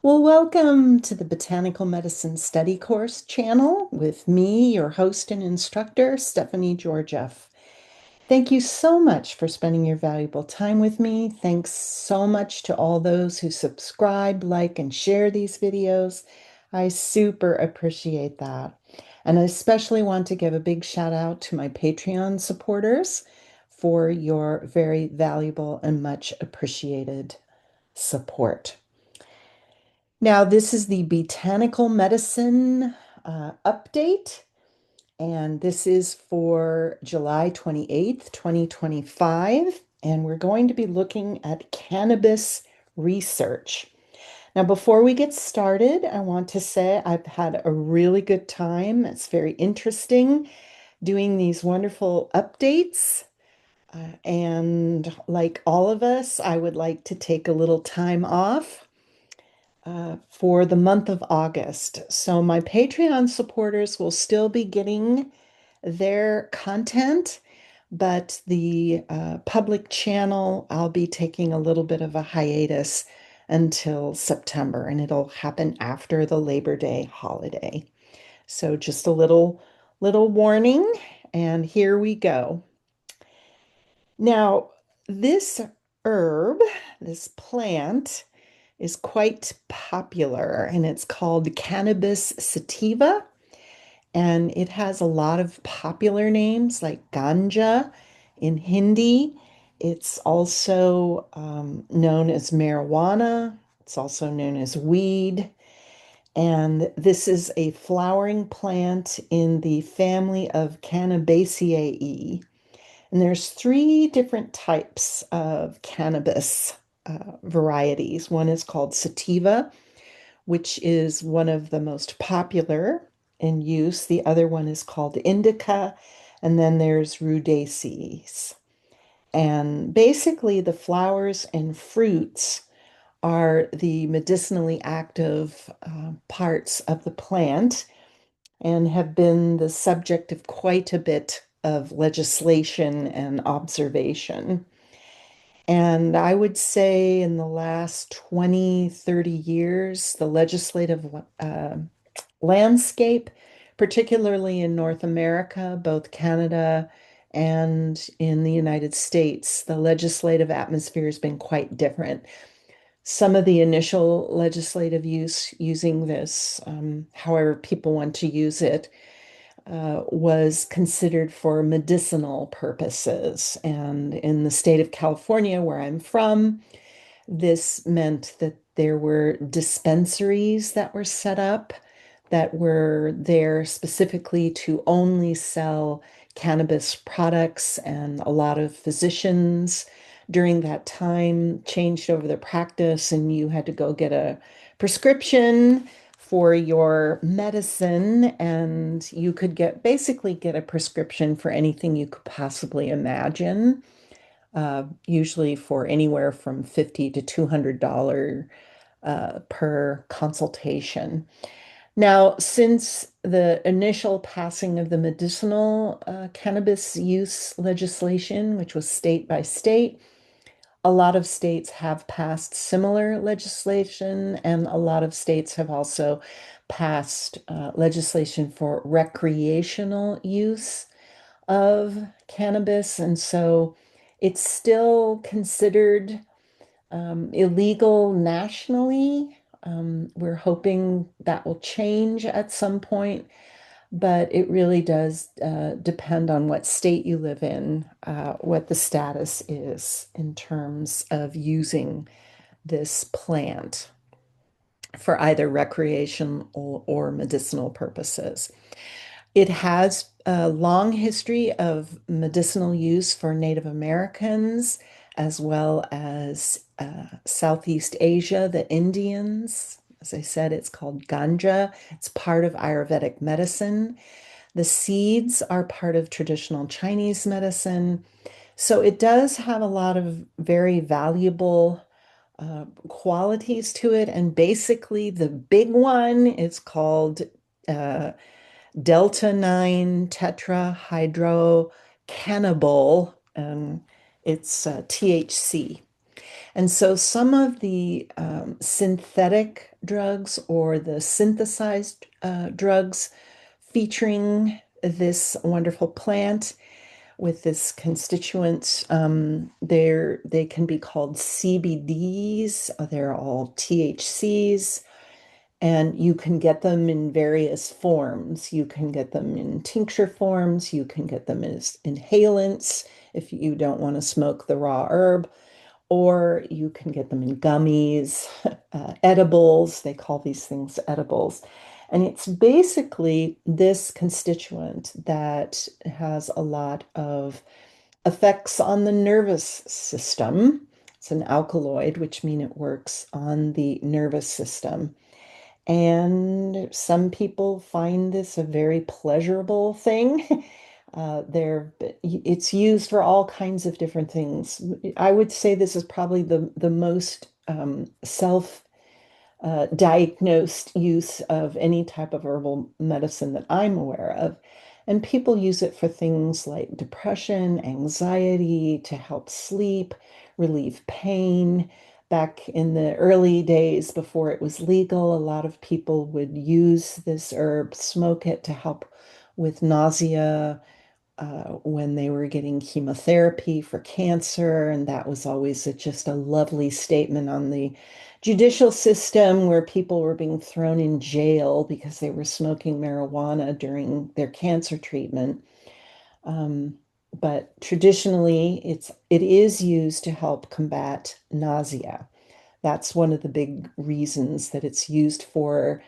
Well, welcome to the Botanical Medicine Study Course channel with me, your host and instructor, Stephanie Georgieff. Thank you so much for spending your valuable time with me. Thanks so much to all those who subscribe, like, and share these videos. I super appreciate that. And I especially want to give a big shout out to my Patreon supporters for your very valuable and much appreciated support. Now, this is the Botanical Medicine update, and this is for July 28th, 2025. And we're going to be looking at cannabis research. Now, before we get started, I want to say I've had a really good time. It's very interesting doing these wonderful updates. And like all of us, I would like to take a little time off for the month of August. So my Patreon supporters will still be getting their content, but the public channel, I'll be taking a little bit of a hiatus until September, and it'll happen after the Labor Day holiday. So just a little warning, and here we go. Now, this herb, this plant, is quite popular and it's called Cannabis sativa. And it has a lot of popular names like ganja in Hindi. It's also known as marijuana. It's also known as weed. And this is a flowering plant in the family of Cannabaceae. And there's three different types of cannabis varieties. One is called sativa, which is one of the most popular in use. The other one is called indica, and then there's rudaceae. And basically, the flowers and fruits are the medicinally active parts of the plant and have been the subject of quite a bit of legislation and observation. And I would say in the last 20, 30 years, the legislative landscape, particularly in North America, both Canada and in the United States, the legislative atmosphere has been quite different. Some of the initial legislative use using this, however people want to use it, was considered for medicinal purposes. And in the state of California, where I'm from, this meant that there were dispensaries that were set up that were there specifically to only sell cannabis products, and a lot of physicians during that time changed over their practice, and you had to go get a prescription for your medicine, and you could basically get a prescription for anything you could possibly imagine, usually for anywhere from $50 to $200 per consultation. Now, since the initial passing of the medicinal cannabis use legislation, which was state by state, a lot of states have passed similar legislation, and a lot of states have also passed legislation for recreational use of cannabis. And so it's still considered illegal nationally. We're hoping that will change at some point, but it really does depend on what state you live in, what the status is in terms of using this plant for either recreational or medicinal purposes. It has a long history of medicinal use for Native Americans, as well as Southeast Asia, the Indians. As I said, it's called ganja. It's part of Ayurvedic medicine. The seeds are part of traditional Chinese medicine. So it does have a lot of very valuable qualities to it. And basically, the big one is called uh, Delta 9 tetrahydrocannabinol, and it's THC. And so some of the synthetic drugs or the synthesized drugs featuring this wonderful plant with this constituent, they can be called CBDs. They're all THCs. And you can get them in various forms. You can get them in tincture forms. You can get them as inhalants if you don't want to smoke the raw herb, or you can get them in gummies, edibles. They call these things edibles. And it's basically this constituent that has a lot of effects on the nervous system. It's an alkaloid, which means it works on the nervous system. And some people find this a very pleasurable thing. It's used for all kinds of different things. I would say this is probably the most self diagnosed use of any type of herbal medicine that I'm aware of. And people use it for things like depression, anxiety, to help sleep, relieve pain. Back in the early days before it was legal, a lot of people would use this herb, smoke it to help with nausea, when they were getting chemotherapy for cancer. And that was always just a lovely statement on the judicial system where people were being thrown in jail because they were smoking marijuana during their cancer treatment. Um, but traditionally, it is used to help combat nausea. That's one of the big reasons that it's used for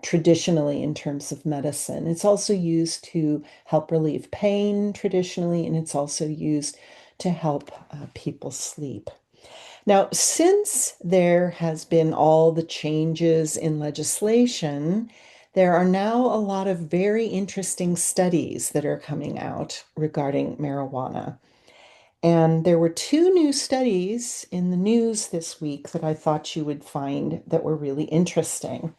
traditionally in terms of medicine. It's also used to help relieve pain traditionally, and it's also used to help people sleep. Now, since there has been all the changes in legislation, there are now a lot of very interesting studies that are coming out regarding marijuana. And there were two new studies in the news this week that I thought you would find that were really interesting.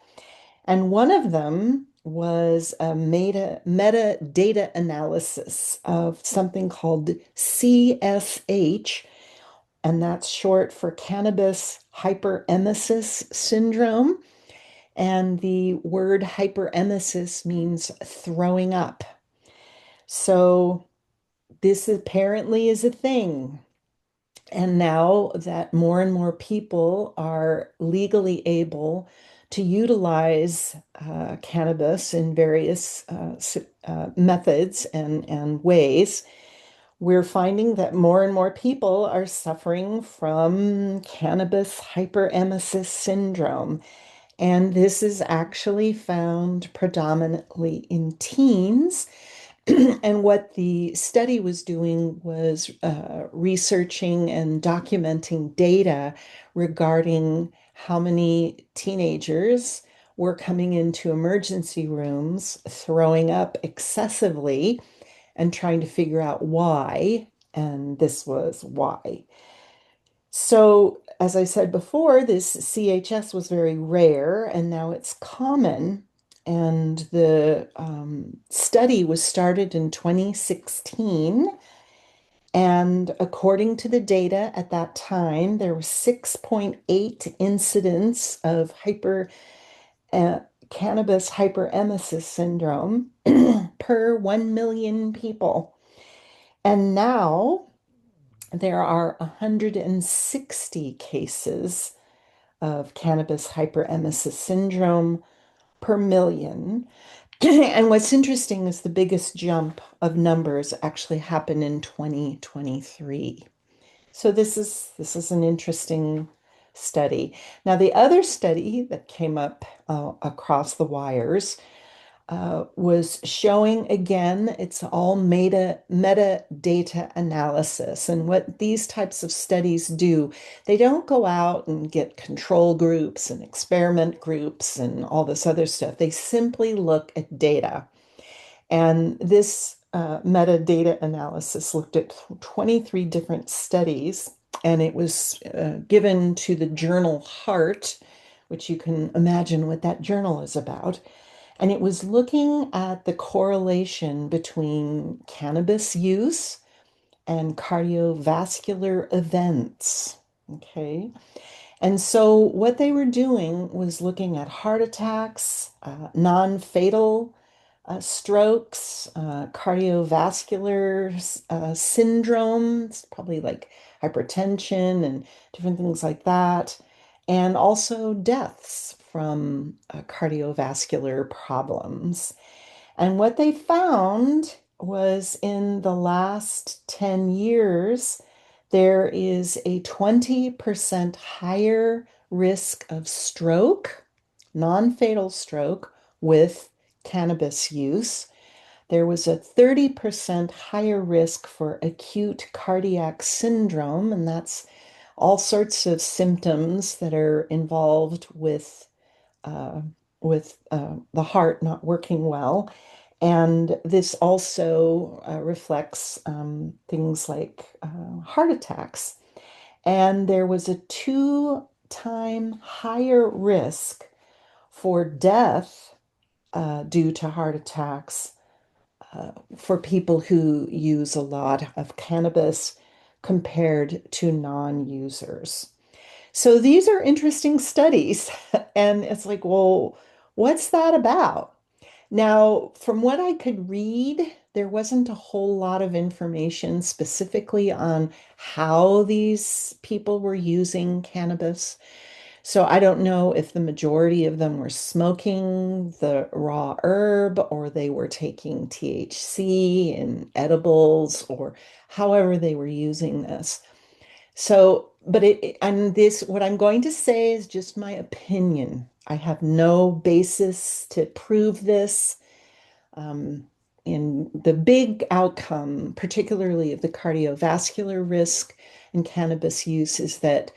And one of them was a metadata analysis of something called CSH, and that's short for cannabis hyperemesis syndrome. And the word hyperemesis means throwing up. So this apparently is a thing. And now that more and more people are legally able to utilize cannabis in various methods and ways, we're finding that more and more people are suffering from cannabis hyperemesis syndrome. And this is actually found predominantly in teens. And what the study was doing was researching and documenting data regarding how many teenagers were coming into emergency rooms, throwing up excessively, and trying to figure out why. And this was why. So, as I said before, this CHS was very rare and now it's common. And the study was started in 2016. And according to the data at that time, there were 6.8 incidents of uh, cannabis hyperemesis syndrome per 1 million people. And now there are 160 cases of cannabis hyperemesis syndrome per million. And what's interesting is the biggest jump of numbers actually happened in 2023. So this is an interesting study. Now, the other study that came up across the wires was showing again, it's all metadata analysis. And what these types of studies do, they don't go out and get control groups and experiment groups and all this other stuff. They simply look at data. And this metadata analysis looked at 23 different studies, and it was given to the journal Heart, which you can imagine what that journal is about. And it was looking at the correlation between cannabis use and cardiovascular events. Okay. And so what they were doing was looking at heart attacks, non-fatal strokes, cardiovascular syndromes, probably like hypertension and different things like that, and also deaths from cardiovascular problems. And what they found was in the last 10 years, there is a 20% higher risk of stroke, non-fatal stroke, with cannabis use. There was a 30% higher risk for acute cardiac syndrome, and that's all sorts of symptoms that are involved uh, with the heart not working well. And this also reflects things like heart attacks. And there was a two-time higher risk for death due to heart attacks for people who use a lot of cannabis compared to non-users. So these are interesting studies. And it's like, well, what's that about? Now, from what I could read, there wasn't a whole lot of information specifically on how these people were using cannabis. So I don't know if the majority of them were smoking the raw herb or they were taking THC in edibles or however they were using this. So, but and this, what I'm going to say is just my opinion. I have no basis to prove this. Um, in the big outcome, particularly of the cardiovascular risk in cannabis use, is that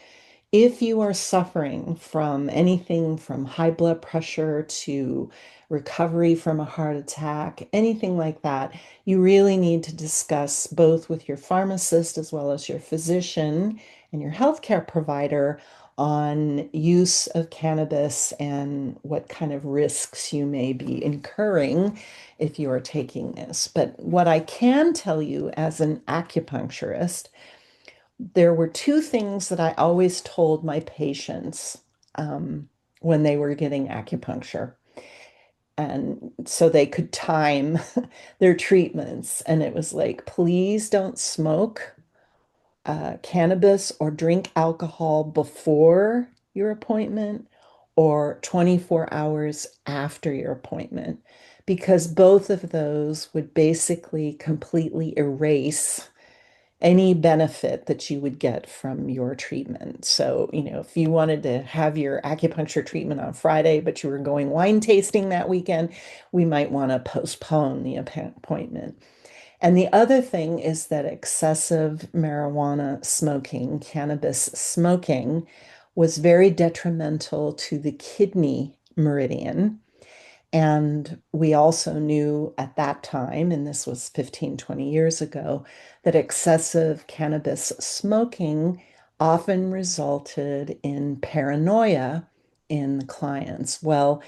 if you are suffering from anything from high blood pressure to recovery from a heart attack, anything like that, you really need to discuss both with your pharmacist as well as your physician and your healthcare provider on use of cannabis and what kind of risks you may be incurring if you are taking this. But what I can tell you as an acupuncturist, there were two things that I always told my patients when they were getting acupuncture. And so they could time their treatments. And it was like, please don't smoke cannabis or drink alcohol before your appointment or 24 hours after your appointment, because both of those would basically completely erase any benefit that you would get from your treatment. So, if you wanted to have your acupuncture treatment on Friday, but you were going wine tasting that weekend, we might want to postpone the appointment. And the other thing is that excessive marijuana smoking, cannabis smoking, was very detrimental to the kidney meridian. And we also knew at that time, and this was 15, 20 years ago, that excessive cannabis smoking often resulted in paranoia in the clients. Well,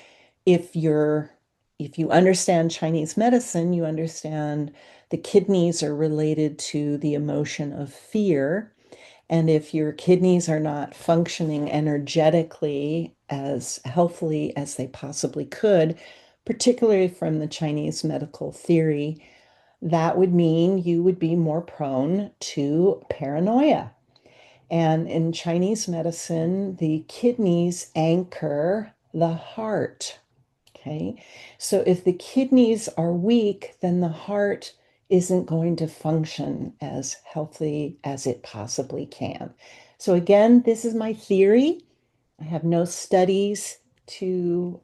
if you're if you understand Chinese medicine, you understand the kidneys are related to the emotion of fear. And if your kidneys are not functioning energetically as healthily as they possibly could, particularly from the Chinese medical theory, that would mean you would be more prone to paranoia. And in Chinese medicine, the kidneys anchor the heart. Okay. So if the kidneys are weak, then the heart isn't going to function as healthy as it possibly can. So again, this is my theory. I have no studies to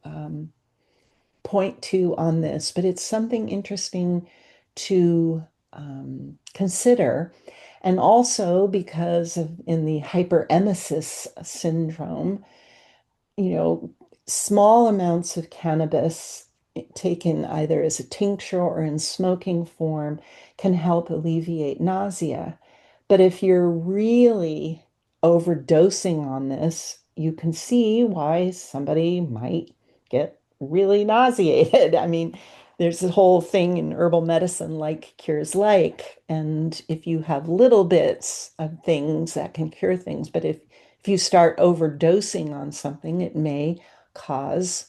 point to on this, but it's something interesting to consider. And also because of in the hyperemesis syndrome, you know, small amounts of cannabis taken either as a tincture or in smoking form can help alleviate nausea. But if you're really overdosing on this, you can see why somebody might get really nauseated. I mean, there's a whole thing in herbal medicine, like cures like, and if you have little bits of things that can cure things, but if If you start overdosing on something, it may cause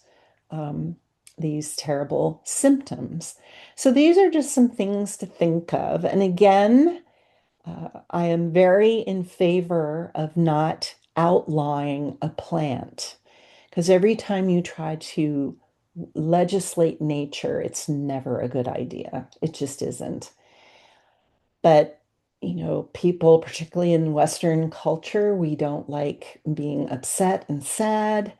um, these terrible symptoms. So these are just some things to think of. And again, I am very in favor of not outlawing a plant because every time you try to legislate nature, it's never a good idea. It just isn't. But, people, particularly in Western culture, we don't like being upset and sad.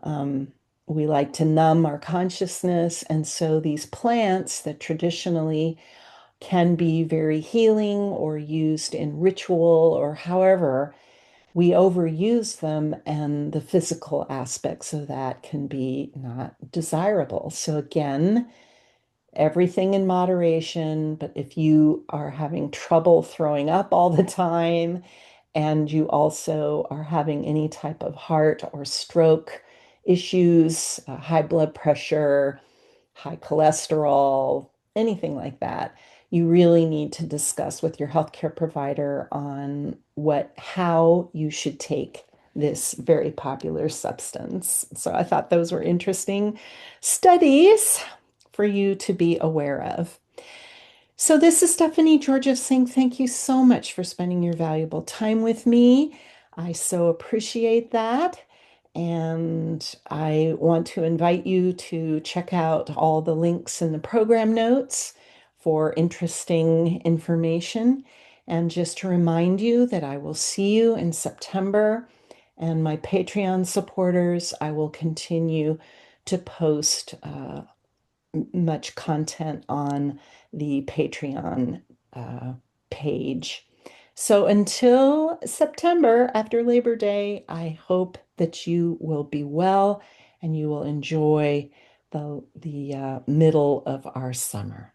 Um, we like to numb our consciousness. And so these plants that traditionally can be very healing or used in ritual or however, we overuse them, and the physical aspects of that can be not desirable. So, again, everything in moderation. But if you are having trouble throwing up all the time, and you also are having any type of heart or stroke issues, high blood pressure, high cholesterol, anything like that, you really need to discuss with your healthcare provider on how you should take this very popular substance. So I thought those were interesting studies for you to be aware of. So this is Stephanie Georgia saying thank you so much for spending your valuable time with me. I so appreciate that. And I want to invite you to check out all the links in the program notes for interesting information. And just to remind you that I will see you in September. And my Patreon supporters, I will continue to post much content on the Patreon uh, page. So until September, after Labor Day, I hope that you will be well and you will enjoy the middle of our summer.